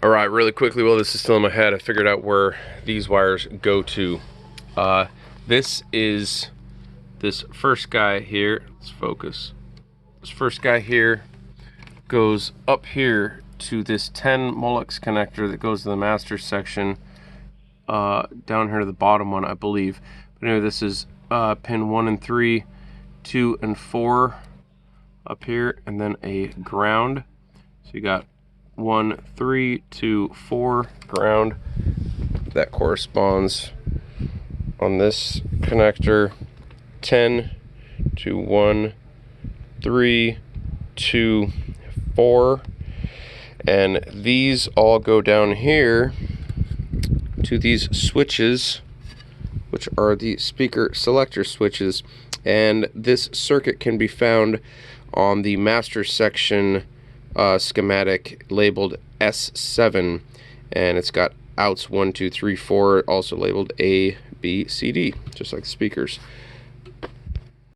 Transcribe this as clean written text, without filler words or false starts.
All right, really quickly, while this is still in my head, I figured out where these wires go to. This is this first guy here. Let's focus. This first guy here goes up here to this 10 Molex connector that goes to the master section, down here to the bottom one, I believe. But anyway, this is pin 1 and 3, 2 and 4 up here, and then a ground. So you got 1, 3, 2, 4 ground. That corresponds on this connector 10 to 1, 3, 2, 4, and these all go down here to these switches, which are the speaker selector switches, and this circuit can be found on the master section schematic labeled S7, and it's got outs 1, 2, 3, 4, also labeled A, B, C, D, just like the speakers.